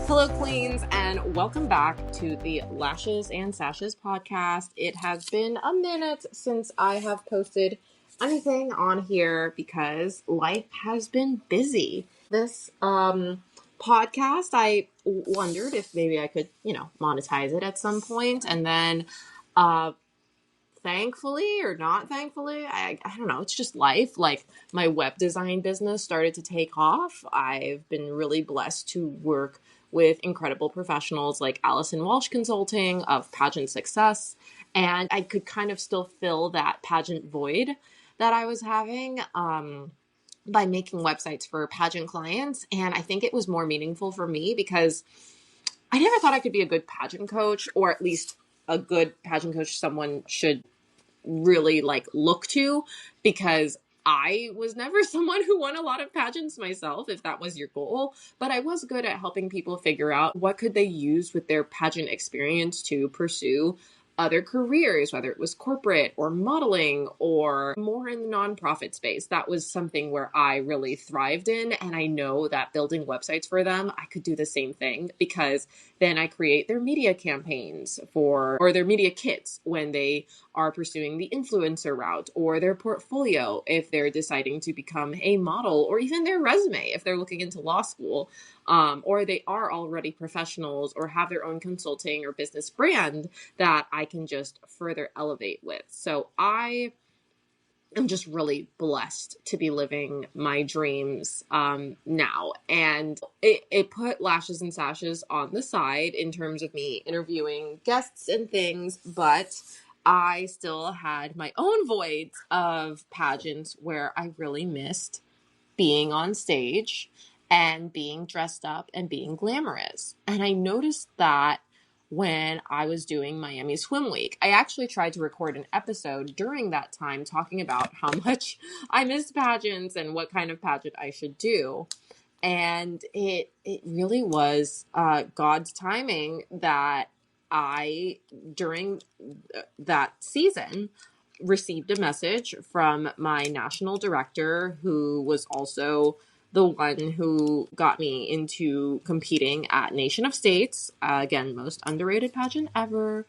Hello, Queens, and welcome back to the Lashes and Sashes podcast. It has been a minute since I have posted anything on here because life has been busy. This podcast, I wondered if maybe I could, monetize it at some point, and then thankfully or not thankfully, I don't know, it's just life. Like, my web design business started to take off. I've been really blessed to work with incredible professionals like Allison Walsh Consulting of Pageant Success, and I could kind of still fill that pageant void that I was having by making websites for pageant clients. And I think it was more meaningful for me because I never thought I could be a good pageant coach, or at least a good pageant coach someone should really look to, because I was never someone who won a lot of pageants myself, if that was your goal. But I was good at helping people figure out what could they use with their pageant experience to pursue other careers, whether it was corporate or modeling or more in the nonprofit space. That was something where I really thrived in. And I know that building websites for them, I could do the same thing, because then I create their media campaigns or their media kits when they are pursuing the influencer route, or their portfolio if they're deciding to become a model, or even their resume if they're looking into law school, or they are already professionals or have their own consulting or business brand that I can just further elevate with. So I am just really blessed to be living my dreams now. And it put Lashes and Sashes on the side in terms of me interviewing guests and things, but I still had my own voids of pageants where I really missed being on stage and being dressed up and being glamorous. And I noticed that when I was doing Miami Swim Week. I actually tried to record an episode during that time talking about how much I missed pageants and what kind of pageant I should do. And it really was God's timing that I, during that season, received a message from my national director, who was also the one who got me into competing at Nation of States. Again, most underrated pageant ever.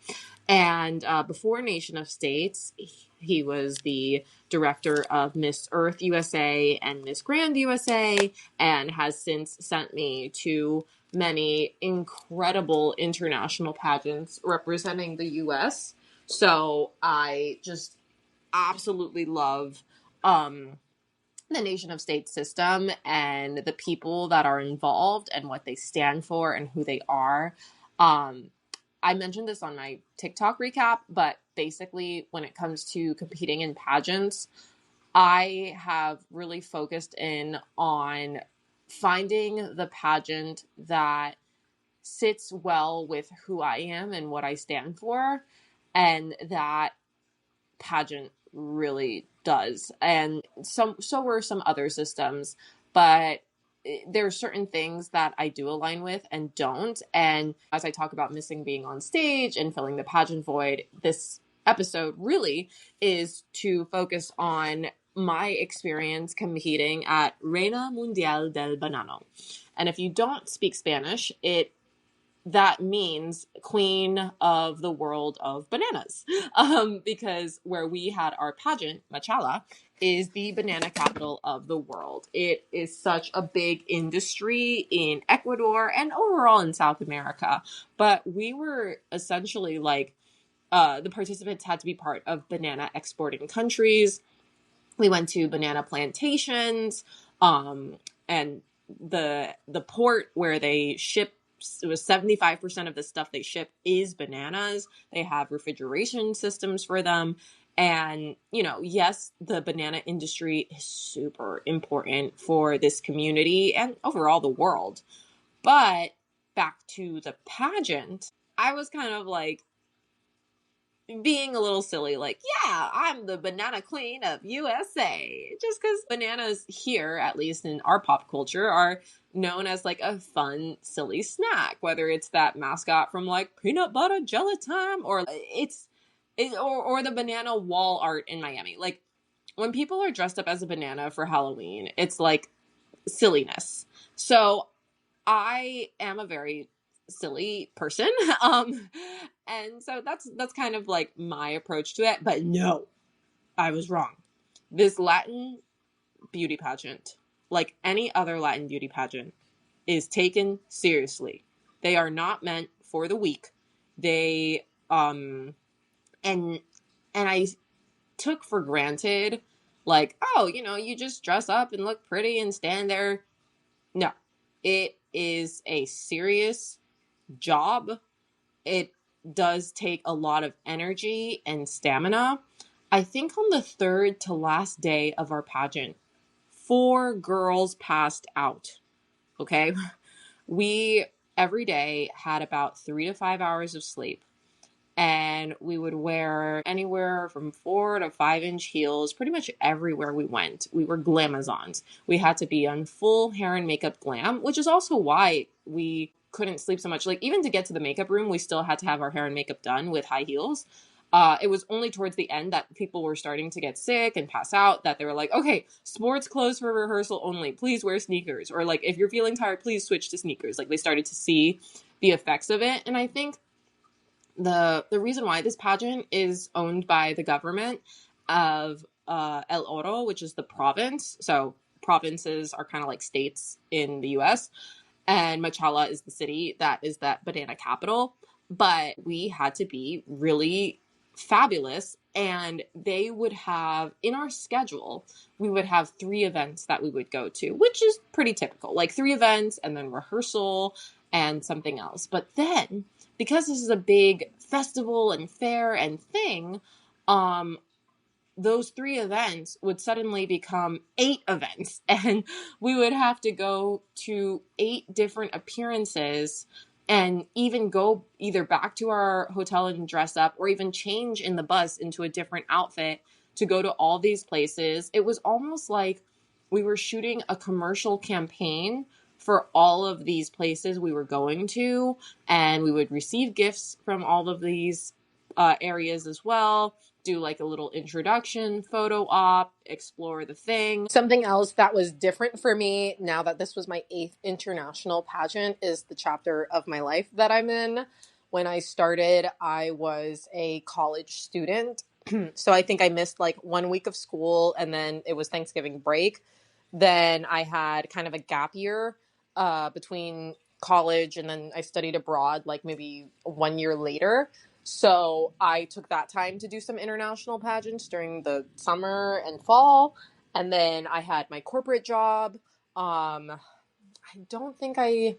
And before Nation of States, he was the director of Miss Earth USA and Miss Grand USA, and has since sent me to many incredible international pageants representing the US. So I just absolutely love the Nation of States system and the people that are involved and what they stand for and who they are. I mentioned this on my TikTok recap, but basically when it comes to competing in pageants, I have really focused in on finding the pageant that sits well with who I am and what I stand for, and that pageant really does. And so were some other systems, but there are certain things that I do align with and don't. And as I talk about missing being on stage and filling the pageant void, this episode really is to focus on my experience competing at Reina Mundial del Banano. And if you don't speak Spanish, that means queen of the world of bananas, because where we had our pageant, Machala, is the banana capital of the world. It is such a big industry in Ecuador and overall in South America. But we were essentially the participants had to be part of banana exporting countries. We went to banana plantations, and the port where they ship, it was 75% of the stuff they ship is bananas. They have refrigeration systems for them. And, yes, the banana industry is super important for this community and overall the world. But back to the pageant, I was kind of being a little silly, yeah, I'm the banana queen of USA. Just because bananas here, at least in our pop culture, are known as a fun, silly snack. Whether it's that mascot from Peanut Butter Jelly Time, or or the banana wall art in Miami. When people are dressed up as a banana for Halloween, it's silliness. So I am a very silly person. And so that's kind of like my approach to it. But no, I was wrong. This Latin beauty pageant, like any other Latin beauty pageant, is taken seriously. They are not meant for the weak. They and I took for granted, like, oh, you just dress up and look pretty and stand there. No, it is a serious job. It does take a lot of energy and stamina. I think on the third to last day of our pageant, 4 girls passed out. Okay. We every day had about 3 to 5 hours of sleep. And we would wear anywhere from 4 to 5 inch heels pretty much everywhere we went. We were glamazons. We had to be on full hair and makeup glam, which is also why we couldn't sleep so much. Like, even to get to the makeup room, we still had to have our hair and makeup done with high heels. It was only towards the end that people were starting to get sick and pass out that they were like, okay, sports clothes for rehearsal only. Please wear sneakers. Or like, if you're feeling tired, please switch to sneakers. Like, they started to see the effects of it. And I think the reason why this pageant is owned by the government of El Oro, which is the province. So provinces are kind of like states in the US. And Machala is the city that is that banana capital. But we had to be really fabulous. And they would have, in our schedule, we would have 3 events that we would go to, which is pretty typical. Like 3 events and then rehearsal and something else. But then, because this is a big festival and fair and thing, those 3 events would suddenly become 8 events, and we would have to go to 8 different appearances and even go either back to our hotel and dress up or even change in the bus into a different outfit to go to all these places. It was almost like we were shooting a commercial campaign for all of these places we were going to, and we would receive gifts from all of these areas as well, do like a little introduction photo op, explore the thing. Something else that was different for me now that this was my 8th international pageant is the chapter of my life that I'm in. When I started, I was a college student. So I think I missed like 1 week of school, and then it was Thanksgiving break. Then I had kind of a gap year between college, and then I studied abroad like maybe 1 year later. So I took that time to do some international pageants during the summer and fall. And then I had my corporate job. I think I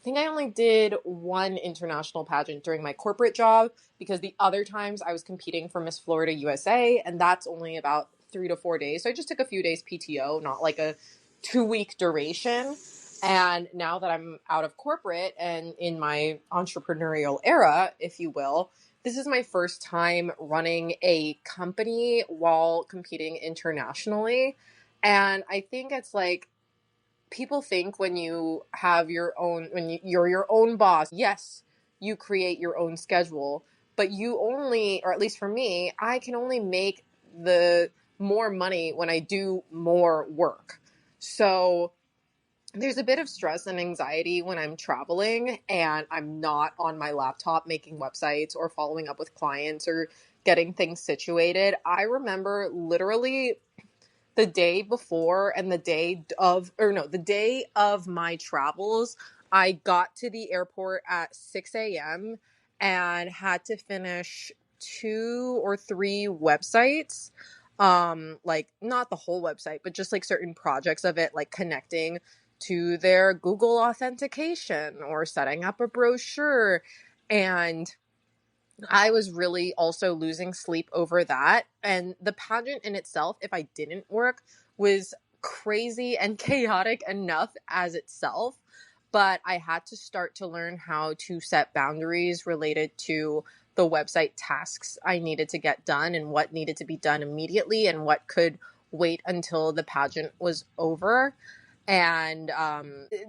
only did 1 international pageant during my corporate job, because the other times I was competing for Miss Florida USA, and that's only about 3 to 4 days. So I just took a few days PTO, not like a 2-week duration. And now that I'm out of corporate and in my entrepreneurial era, if you will, this is my first time running a company while competing internationally. And I think it's like, people think when you have your own, you're your own boss, yes, you create your own schedule, but you only, or at least for me, I can only make the more money when I do more work. So there's a bit of stress and anxiety when I'm traveling and I'm not on my laptop making websites or following up with clients or getting things situated. I remember literally the day before and the day of my travels, I got to the airport at 6 a.m. and had to finish 2 or 3 websites. Like not the whole website, but just like certain projects of it, like connecting to their Google authentication or setting up a brochure. And I was really also losing sleep over that. And the pageant in itself, if I didn't work, was crazy and chaotic enough as itself. But I had to start to learn how to set boundaries related to the website tasks I needed to get done and what needed to be done immediately and what could wait until the pageant was over. And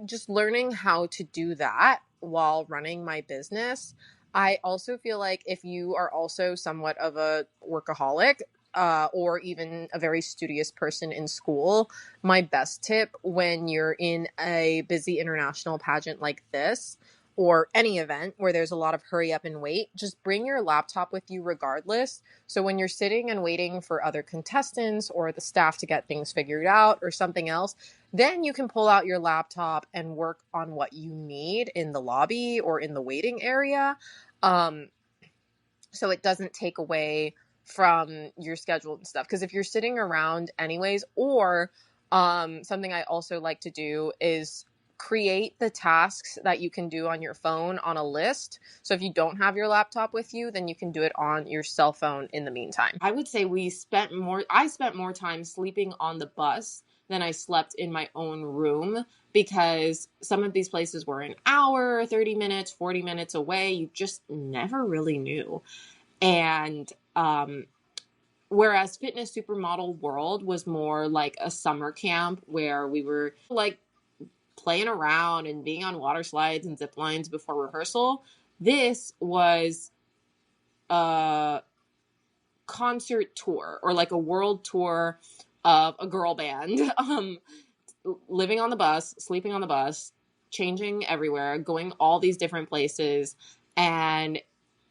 just learning how to do that while running my business. I also feel like if you are also somewhat of a workaholic, or even a very studious person in school, my best tip when you're in a busy international pageant like this, or any event where there's a lot of hurry up and wait, just bring your laptop with you regardless. So when you're sitting and waiting for other contestants or the staff to get things figured out or something else, then you can pull out your laptop and work on what you need in the lobby or in the waiting area. So it doesn't take away from your schedule and stuff. Because if you're sitting around anyways, or something I also like to do is create the tasks that you can do on your phone on a list. So if you don't have your laptop with you, then you can do it on your cell phone in the meantime. I would say I spent more time sleeping on the bus than I slept in my own room, because some of these places were an hour, 30 minutes, 40 minutes away. You just never really knew. And whereas Fitness Supermodel World was more like a summer camp where we were like playing around and being on water slides and zip lines before rehearsal, this was a concert tour, or like a world tour of a girl band, living on the bus, sleeping on the bus, changing everywhere, going all these different places. And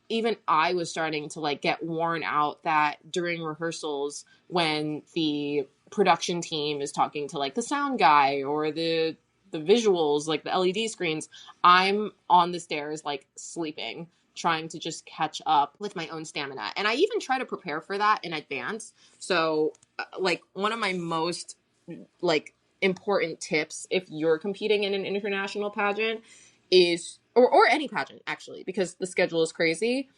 even I was starting to like get worn out that during rehearsals, when the production team is talking to like the sound guy or the visuals, like the LED screens, I'm on the stairs like sleeping, trying to just catch up with my own stamina. And I even try to prepare for that in advance. So like one of my most like important tips if you're competing in an international pageant is, or any pageant actually, because the schedule is crazy,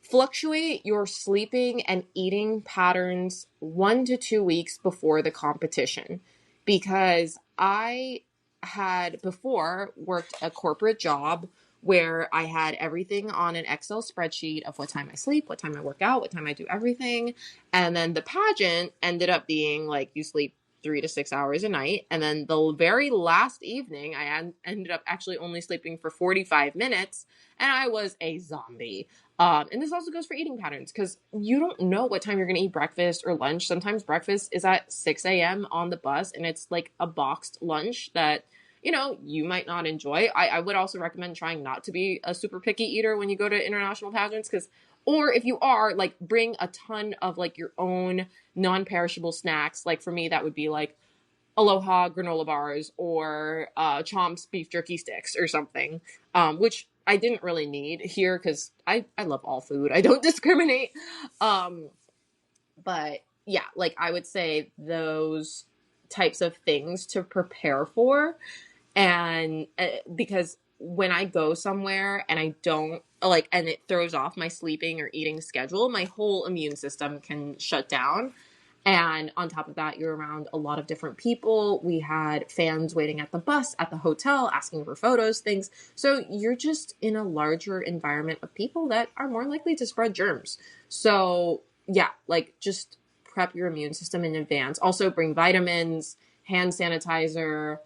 fluctuate your sleeping and eating patterns 1 to 2 weeks before the competition. Because I had before worked a corporate job where I had everything on an Excel spreadsheet of what time I sleep, what time I work out, what time I do everything. And then the pageant ended up being like you sleep 3 to 6 hours a night. And then the very last evening, I ended up actually only sleeping for 45 minutes, and I was a zombie. And this also goes for eating patterns, because you don't know what time you're going to eat breakfast or lunch. Sometimes breakfast is at 6 a.m. on the bus, and it's like a boxed lunch that, you know, you might not enjoy. I would also recommend trying not to be a super picky eater when you go to international pageants, or if you are, like, bring a ton of like your own non-perishable snacks. Like for me, that would be like Aloha granola bars or Chomp's beef jerky sticks or something, which I didn't really need here because I love all food. I don't discriminate. But yeah, like I would say those types of things to prepare for. And because when I go somewhere and I don't like, and it throws off my sleeping or eating schedule, my whole immune system can shut down. And on top of that, you're around a lot of different people. We had fans waiting at the bus, at the hotel, asking for photos, things. So you're just in a larger environment of people that are more likely to spread germs. So yeah, like just prep your immune system in advance. Also bring vitamins, hand sanitizer,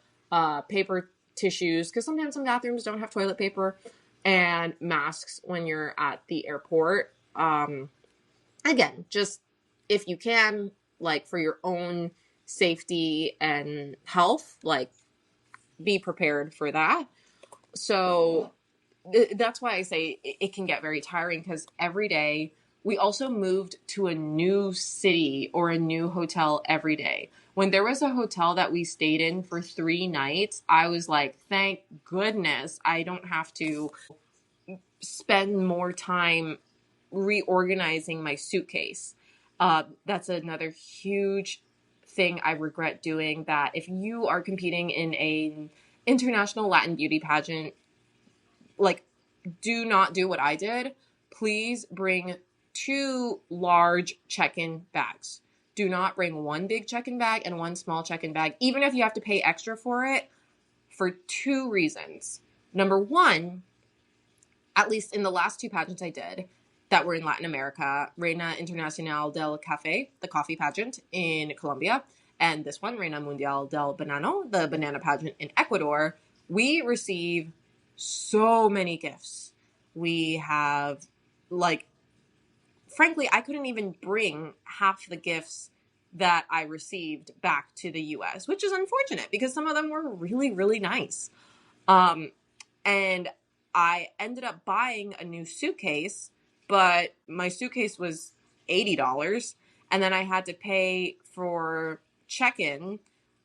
paper tissues, because sometimes some bathrooms don't have toilet paper, and masks when you're at the airport. Again, just if you can, like for your own safety and health, like be prepared for that. So that's why I say it can get very tiring, because every day we also moved to a new city or a new hotel every day. When there was a hotel that we stayed in for 3 nights, I was like, thank goodness I don't have to spend more time reorganizing my suitcase. That's another huge thing I regret doing, that if you are competing in an international Latin beauty pageant, like, do not do what I did. Please bring 2 large check-in bags. Do not bring 1 big check-in bag and 1 small check-in bag, even if you have to pay extra for it, for 2 reasons. Number 1, at least in the last 2 pageants I did that were in Latin America, Reina Mundial del Café, the coffee pageant in Colombia, and this one, Reina Mundial del Banano, the banana pageant in Ecuador, we receive so many gifts. We have like frankly, I couldn't even bring half the gifts that I received back to the US, which is unfortunate because some of them were really, really nice. Um, and I ended up buying a new suitcase, but my suitcase was $80. And then I had to pay for check-in,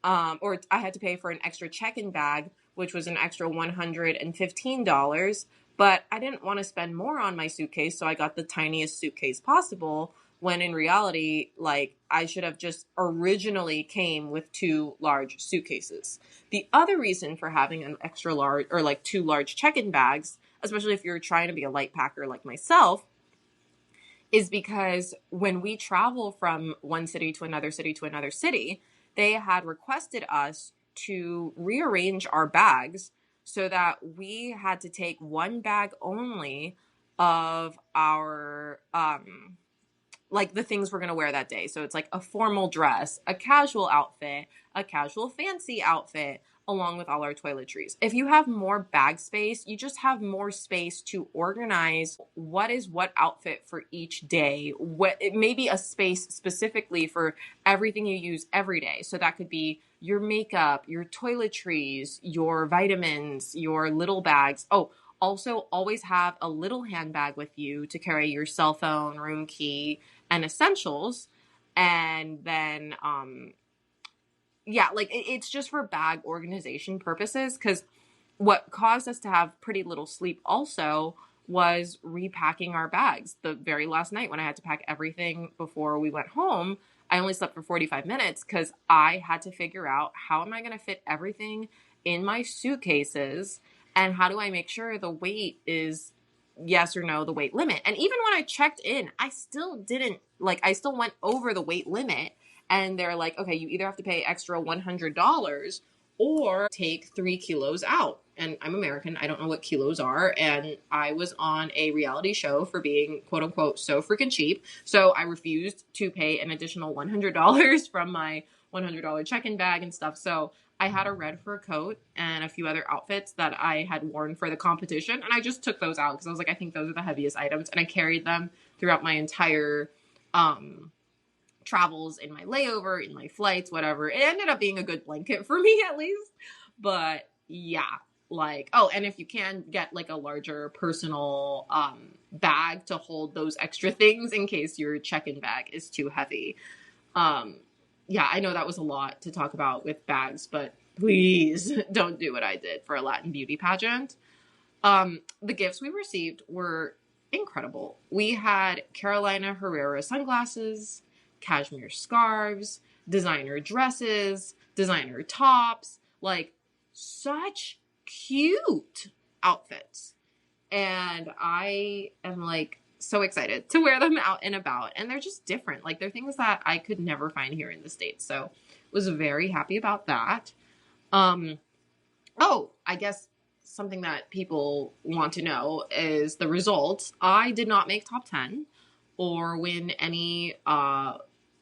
or I had to pay for an extra check-in bag, which was an extra $115. But I didn't want to spend more on my suitcase, so I got the tiniest suitcase possible. When in reality, like, I should have just originally came with two large suitcases. The other reason for having an extra large or like two large check-in bags, especially if you're trying to be a light packer like myself, is because when we travel from one city to another city to another city, they had requested us to rearrange our bags so that we had to take one bag only of our like the things we're going to wear that day. So it's like a formal dress, a casual outfit, a casual fancy outfit, along with all our toiletries. If you have more bag space, you just have more space to organize what is what outfit for each day. What it may be a space specifically for everything you use every day. So that could be your makeup, your toiletries, your vitamins, your little bags. Oh, also always have a little handbag with you to carry your cell phone, room key, and essentials. And then yeah, like it's just for bag organization purposes, because what caused us to have pretty little sleep also was repacking our bags. The very last night when I had to pack everything before we went home, I only slept for 45 minutes because I had to figure out how am I going to fit everything in my suitcases, and how do I make sure the weight is yes or no the weight limit. And even when I checked in, I still didn't, like, I still went over the weight limit. And they're like, okay, you either have to pay extra $100 or take 3 kilos out. And I'm American. I don't know what kilos are. And I was on a reality show for being, quote unquote, so freaking cheap. So I refused to pay an additional $100 from my $100 check-in bag and stuff. So I had a red fur coat and a few other outfits that I had worn for the competition. And I just took those out because I was like, I think those are the heaviest items. And I carried them throughout my entire travels, in my layover, in my flights, whatever. It ended up being a good blanket for me at least. But yeah, like, oh, and if you can get like a larger personal bag to hold those extra things in case your check-in bag is too heavy. Yeah, I know that was a lot to talk about with bags, but please don't do what I did for a Latin beauty pageant. The gifts we received were incredible. We had Carolina Herrera sunglasses, cashmere scarves, designer dresses, designer tops, like such cute outfits. And I am like so excited to wear them out and about. And they're just different. Like they're things that I could never find here in the States. So was very happy about that. Oh, I guess something that people want to know is the results. I did not make top 10 or win any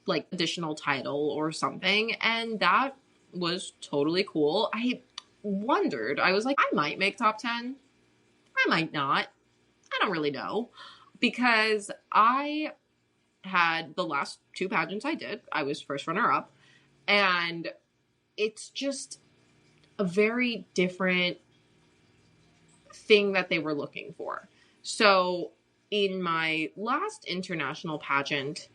like additional title or something, and that was totally cool. I wondered, I was like, I might make top 10, I might not, I don't really know, because I had the last two pageants I did, I was first runner up, and it's just a very different thing that they were looking for. So in my last international pageant,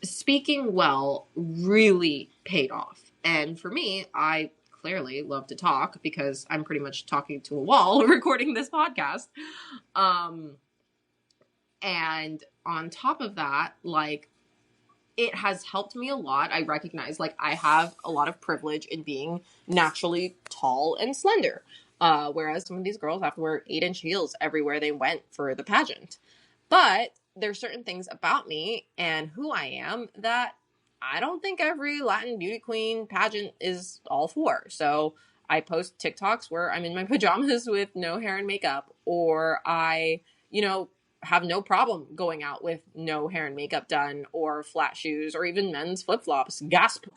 speaking well really paid off. And for me, I clearly love to talk because I'm pretty much talking to a wall recording this podcast. And on top of that, like, it has helped me a lot. I recognize, like, I have a lot of privilege in being naturally tall and slender. Whereas some of these girls have to wear 8-inch heels everywhere they went for the pageant. But there's certain things about me and who I am that I don't think every Latin beauty queen pageant is all for. So I post TikToks where I'm in my pajamas with no hair and makeup, or I, have no problem going out with no hair and makeup done, or flat shoes, or even men's flip-flops. Gasp.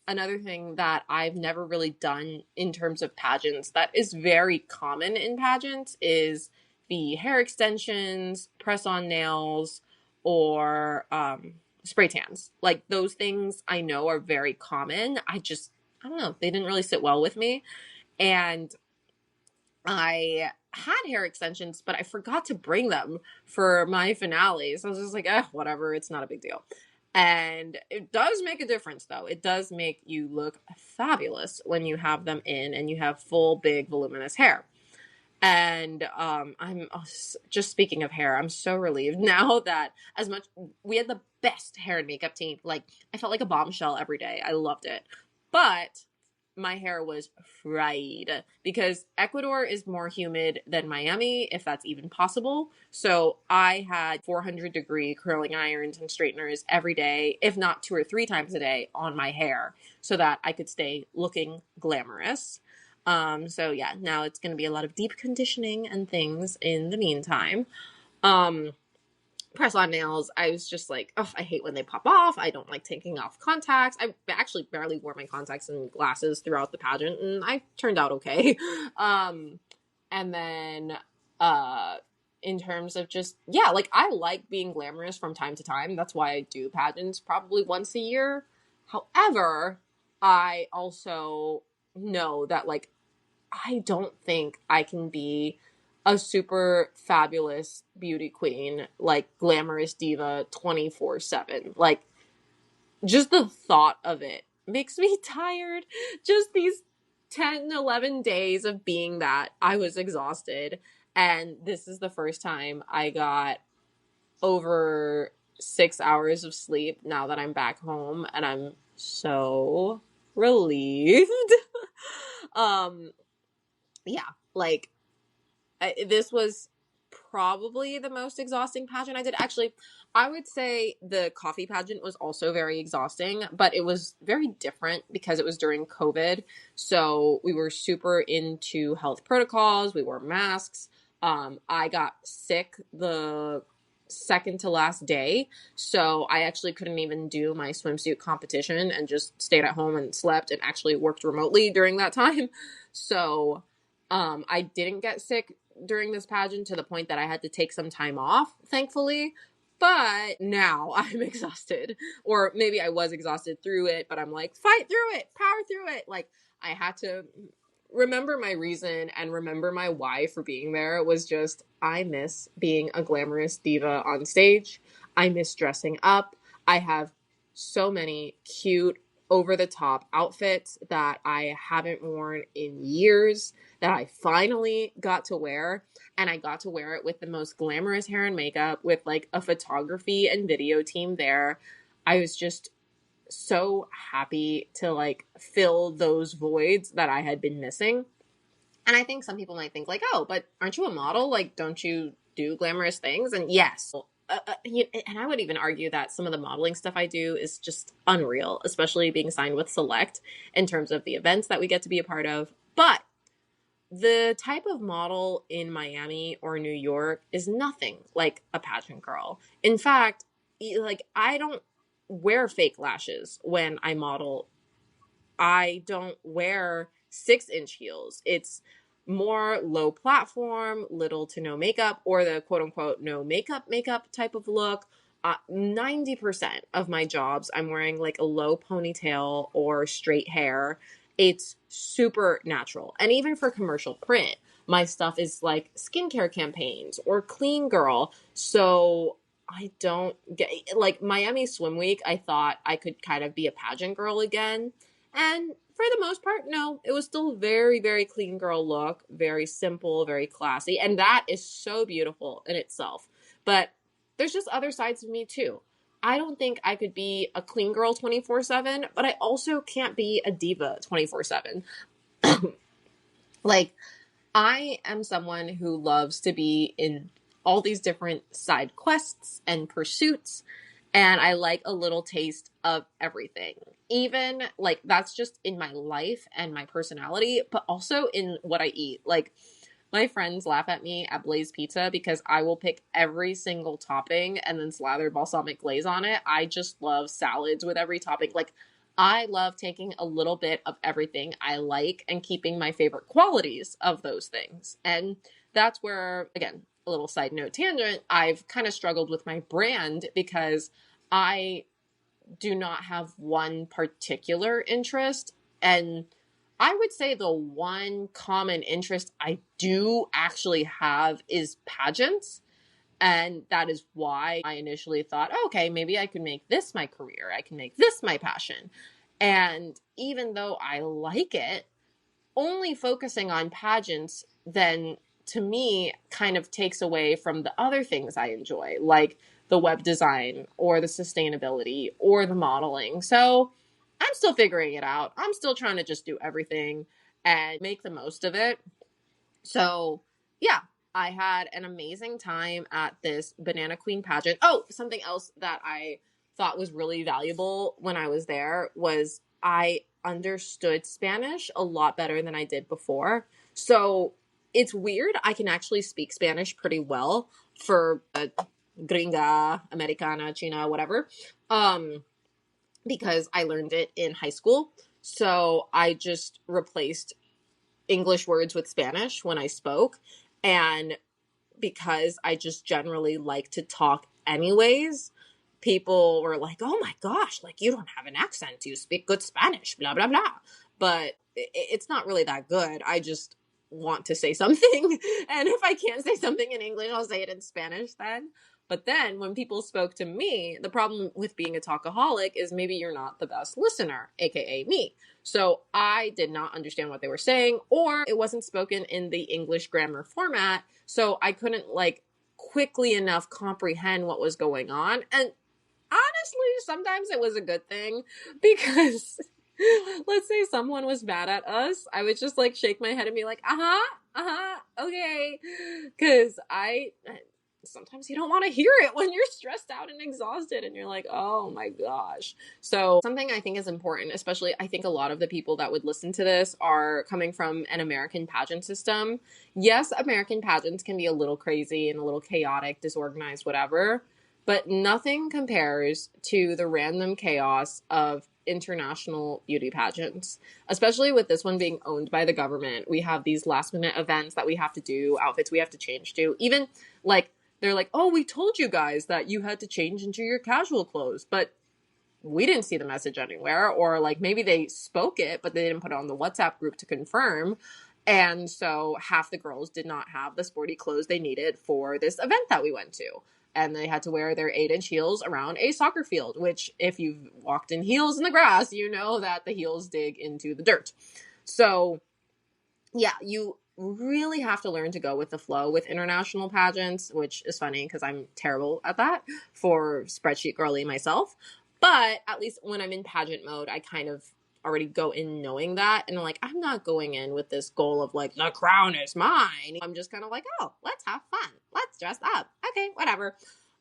Another thing that I've never really done in terms of pageants that is very common in pageants is be hair extensions, press-on nails, or spray tans. Like those things I know are very common. I don't know, they didn't really sit well with me. And I had hair extensions, but I forgot to bring them for my finale. So I was just like, whatever, it's not a big deal. And it does make a difference, though. It does make you look fabulous when you have them in and you have full, big, voluminous hair. And I'm just speaking of hair, I'm so relieved now that as much we had the best hair and makeup team. Like I felt like a bombshell every day. I loved it. But my hair was fried because Ecuador is more humid than Miami, if that's even possible. So I had 400-degree curling irons and straighteners every day, if not 2 or 3 times a day on my hair so that I could stay looking glamorous. So yeah, now it's going to be a lot of deep conditioning and things in the meantime. Press on nails, I was just like, oh, I hate when they pop off. I don't like taking off contacts. I actually barely wore my contacts and glasses throughout the pageant, and I turned out okay. And then, in terms of just, yeah, like I like being glamorous from time to time. That's why I do pageants probably once a year. However, I also know that like, I don't think I can be a super fabulous beauty queen, like glamorous diva 24/7. Like just the thought of it makes me tired. Just these 10, 11 days of being that, I was exhausted. And this is the first time I got over 6 hours of sleep now that I'm back home, and I'm so relieved. Yeah, like this was probably the most exhausting pageant I did. Actually, I would say the coffee pageant was also very exhausting, but it was very different because it was during COVID. So we were super into health protocols. We wore masks. I got sick the second to last day. So I actually couldn't even do my swimsuit competition and just stayed at home and slept and actually worked remotely during that time. So I didn't get sick during this pageant to the point that I had to take some time off, thankfully. But now I'm exhausted. Or maybe I was exhausted through it, but I'm like, fight through it, power through it. Like, I had to remember my reason and remember my why for being there. It was just, I miss being a glamorous diva on stage. I miss dressing up. I have so many cute, over-the-top outfits that I haven't worn in years that I finally got to wear. And I got to wear it with the most glamorous hair and makeup with like a photography and video team there. I was just so happy to like fill those voids that I had been missing. And I think some people might think like, oh, but aren't you a model? Like, don't you do glamorous things? And yes. And I would even argue that some of the modeling stuff I do is just unreal, especially being signed with Select in terms of the events that we get to be a part of. But the type of model in Miami or New York is nothing like a pageant girl. In fact, like I don't wear fake lashes when I model. I don't wear 6-inch heels. It's more low platform, little to no makeup, or the quote unquote no makeup type of look. 90% of my jobs, I'm wearing like a low ponytail or straight hair. It's super natural. And even for commercial print, my stuff is like skincare campaigns or clean girl. So I don't get like Miami Swim Week. I thought I could kind of be a pageant girl again. And for the most part, no, it was still very, very clean girl look, very simple, very classy. And that is so beautiful in itself. But there's just other sides of me too. I don't think I could be a clean girl 24/7, but I also can't be a diva 24/7. Like, I am someone who loves to be in all these different side quests and pursuits, and I like a little taste of everything. Even, like, that's just in my life and my personality, but also in what I eat. Like, my friends laugh at me at Blaze Pizza because I will pick every single topping and then slather balsamic glaze on it. I just love salads with every topping. Like, I love taking a little bit of everything I like and keeping my favorite qualities of those things. And that's where, again, a little side note tangent, I've kind of struggled with my brand because I do not have one particular interest. And I would say the one common interest I do actually have is pageants. And that is why I initially thought, oh, okay, maybe I could make this my career. I can make this my passion. And even though I like it, only focusing on pageants then to me kind of takes away from the other things I enjoy, like the web design or the sustainability or the modeling. So I'm still figuring it out. I'm still trying to just do everything and make the most of it. So yeah, I had an amazing time at this Banana Queen pageant. Oh, something else that I thought was really valuable when I was there was I understood Spanish a lot better than I did before. So it's weird. I can actually speak Spanish pretty well for a gringa, Americana, China, whatever, because I learned it in high school. So I just replaced English words with Spanish when I spoke. And because I just generally like to talk anyways, people were like, oh my gosh, like you don't have an accent. You speak good Spanish, blah, blah, blah. But it's not really that good. I just want to say something. And if I can't say something in English, I'll say it in Spanish then. But then when people spoke to me, the problem with being a talkaholic is maybe you're not the best listener, aka me. So I did not understand what they were saying, or it wasn't spoken in the English grammar format. So I couldn't like quickly enough comprehend what was going on. And honestly, sometimes it was a good thing because let's say someone was mad at us. I would just like shake my head and be like, okay. Because sometimes you don't want to hear it when you're stressed out and exhausted and you're like, oh my gosh. So something I think is important, especially I think a lot of the people that would listen to this are coming from an American pageant system. Yes, American pageants can be a little crazy and a little chaotic, disorganized, whatever, but nothing compares to the random chaos of international beauty pageants, especially with this one being owned by the government. We have these last minute events that we have to do, outfits we have to change to, even like they're like, oh, we told you guys that you had to change into your casual clothes, but we didn't see the message anywhere. Or like maybe they spoke it, but they didn't put it on the WhatsApp group to confirm. And so half the girls did not have the sporty clothes they needed for this event that we went to. And they had to wear their 8-inch heels around a soccer field, which if you've walked in heels in the grass, you know that the heels dig into the dirt. So yeah, you really have to learn to go with the flow with international pageants, which is funny because I'm terrible at that for spreadsheet girly myself. But at least when I'm in pageant mode, I kind of already go in knowing that. And I'm like, I'm not going in with this goal of like, the crown is mine. I'm just kind of like, oh, let's have fun. Let's dress up. Okay, whatever.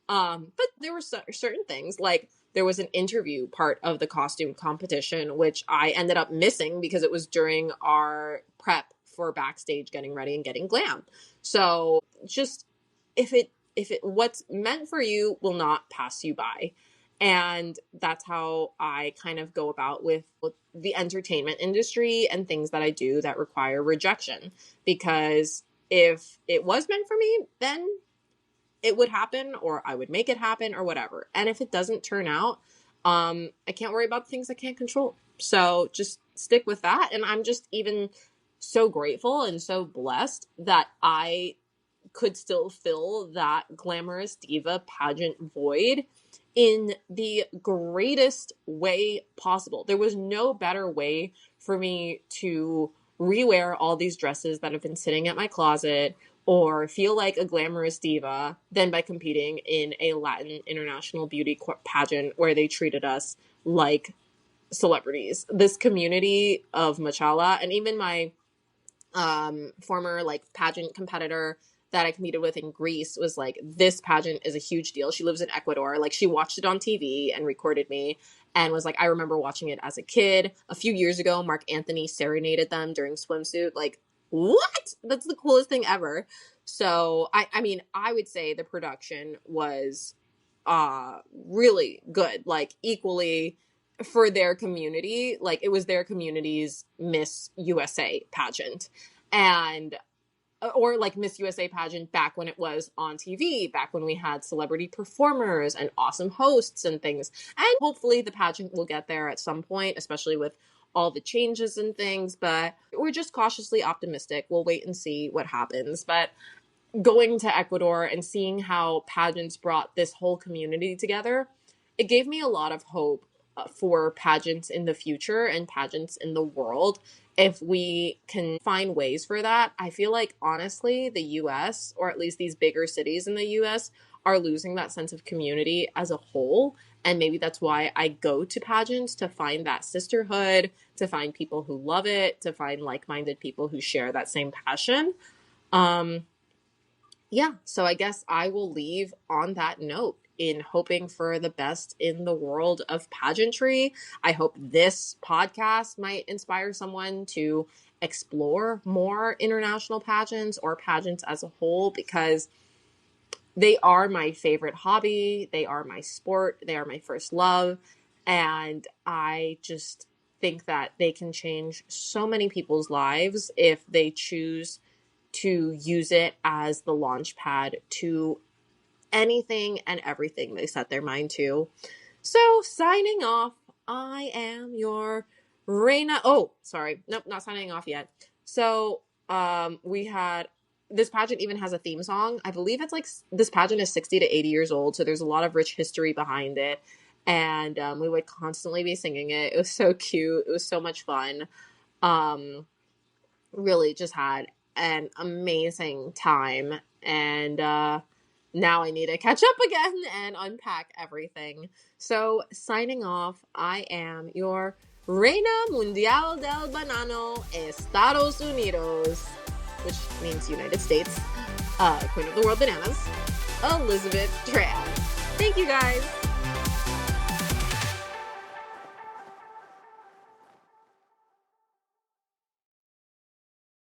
But there were certain things like there was an interview part of the costume competition, which I ended up missing because it was during our prep for backstage getting ready and getting glam. So just if it what's meant for you will not pass you by. And that's how I kind of go about with the entertainment industry and things that I do that require rejection. Because if it was meant for me, then it would happen or I would make it happen or whatever. And if it doesn't turn out, I can't worry about the things I can't control. So just stick with that. And I'm just even so grateful and so blessed that I could still fill that glamorous diva pageant void in the greatest way possible. There was no better way for me to rewear all these dresses that have been sitting at my closet or feel like a glamorous diva than by competing in a Latin international beauty pageant where they treated us like celebrities. This community of Machala and even my former like pageant competitor that I competed with in Greece was like, this pageant is a huge deal. She lives in Ecuador. Like she watched it on TV and recorded me and was like, I remember watching it as a kid. A few years ago, Mark Anthony serenaded them during swimsuit. Like, what? That's the coolest thing ever. So I mean, I would say the production was really good, like equally for their community. Like it was their community's Miss USA pageant. And or like Miss USA pageant back when it was on TV, back when we had celebrity performers and awesome hosts and things. And hopefully the pageant will get there at some point, especially with all the changes and things. But we're just cautiously optimistic. We'll wait and see what happens. But going to Ecuador and seeing how pageants brought this whole community together, it gave me a lot of hope for pageants in the future and pageants in the world. If we can find ways for that, I feel like honestly, the US, or at least these bigger cities in the US, are losing that sense of community as a whole. And maybe that's why I go to pageants, to find that sisterhood, to find people who love it, to find like-minded people who share that same passion. Yeah, so I guess I will leave on that note in hoping for the best in the world of pageantry. I hope this podcast might inspire someone to explore more international pageants or pageants as a whole, because they are my favorite hobby. They are my sport. They are my first love. And I just think that they can change so many people's lives if they choose to use it as the launch pad to anything and everything they set their mind to. So signing off, I am your Reina. Oh, sorry. Nope, not signing off yet. So we had, this pageant even has a theme song. I believe it's like, this pageant is 60 to 80 years old. So there's a lot of rich history behind it. And we would constantly be singing it. It was so cute. It was so much fun. Really just had an amazing time, and now I need to catch up again and unpack everything. So signing off, I am your Reina Mundial del Banano, Estados Unidos, which means United States, Queen of the World Bananas, Elizabeth Tran. Thank you guys.